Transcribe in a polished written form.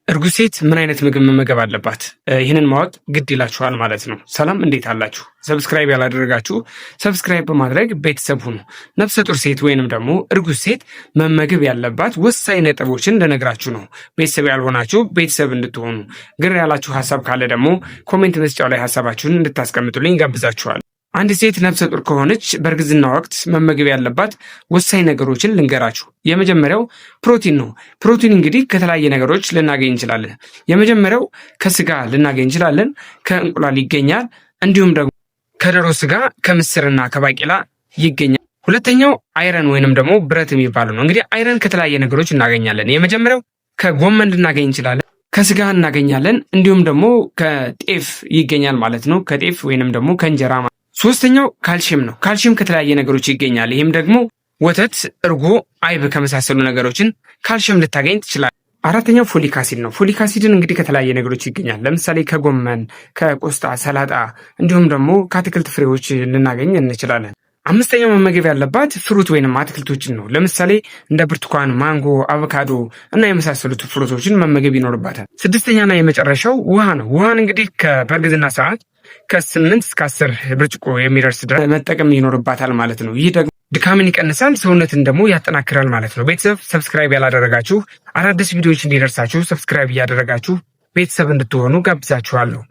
እርጉዝ ሴት ምን አይነት ምግብ መመገብ አለባት? ይህንን ማወቅ ግድ ይላችኋል ማለት ነው። ሰላም እንዴት አላችሁ? ሰብስክራይብ ያላደረጋችሁ ሰብስክራይብ በማድረግ ቤተሰብ ሁኑ። ነፍሰ ጡር ሴት ወይንም ደግሞ እርጉዝ ሴት መመገብ ያለባት ወሳኝ ነጥቦችን ልነግራችሁ ነው። ቤተሰብ ያልሆናችሁ ቤተሰብ እንድትሆኑ፣ ግር ያላችሁ ሀሳብ ካለ ደግሞ ኮሜንት መስጫው ላይ ሀሳባችሁን እንድታስቀምጡልኝ ጋብዛችኋል። አንድ ሴት ነፍሰ ጡር ከሆነች በእርግዝና ወቅት መመገብ ያለባት ወሳኝ ነገሮችን ልንገራችሁ። የመጀመሪያው ፕሮቲን ነው። ፕሮቲን እንግዲህ ከተለያየ ነገሮች ልናገኝ እንችላለን። የመጀመሪያው ከስጋ ልናገኝ እንችላለን፣ ከእንቁላል ይገኛል፣ እንዲሁም ደግሞ ከዶሮ ስጋ፣ ከምስርና ከባቄላ ይገኛል። ሁለተኛው አይረን ወይንም ደግሞ ብረት የሚባለው ነው። እንግዲህ አይረን ከተለያየ ነገሮች እናገኛለን። የመጀመሪያው ከጎመን ልናገኝ እንችላለን፣ ከስጋ እናገኛለን፣ እንዲሁም ደግሞ ከጤፍ ይገኛል ማለት ነው። ከጤፍ ወይንም ደግሞ ከእንጀራ። ሶስተኛው ካልሽየም ነው። ካልሽየም ከተለያየ ነገሮች ይገኛል። ይህም ደግሞ ወተት፣ እርጎ፣ አይብ ከመሳሰሉ ነገሮችን ካልሽየም ልታገኝ ትችላል። አራተኛው ፎሊክ አሲድ ነው። ፎሊክ አሲድን እንግዲህ ከተለያየ ነገሮች ይገኛል። ለምሳሌ ከጎመን፣ ከቆስጣ፣ ሰላጣ እንዲሁም ደግሞ ከአትክልት ፍሬዎች ልናገኝ እንችላለን። አምስተኛው መመገብ ያለባት ፍሩት ወይንም አትክልቶችን ነው። ለምሳሌ እንደ ብርቱካን፣ ማንጎ፣ አቮካዶ እና የመሳሰሉት ፍሩቶችን መመገብ ይኖርባታል። ስድስተኛና የመጨረሻው ውሃ ነው። ውሃን እንግዲህ በእርግዝና ሰዓት ከ8 እስከ 10 ብርጭቆ የሚደርስ ድረስ መጠቀም ይኖርባታል ማለት ነው። ይህ ደግሞ ድካምን ይቀንሳል፣ ሰውነትን ደግሞ ያጠናክራል ማለት ነው። ቤተሰብ ሰብስክራይብ ያላደረጋችሁ አዳዲስ ቪዲዮዎች እንዲደርሳችሁ ሰብስክራይብ እያደረጋችሁ ቤተሰብ እንድትሆኑ ጋብዛችኋለሁ።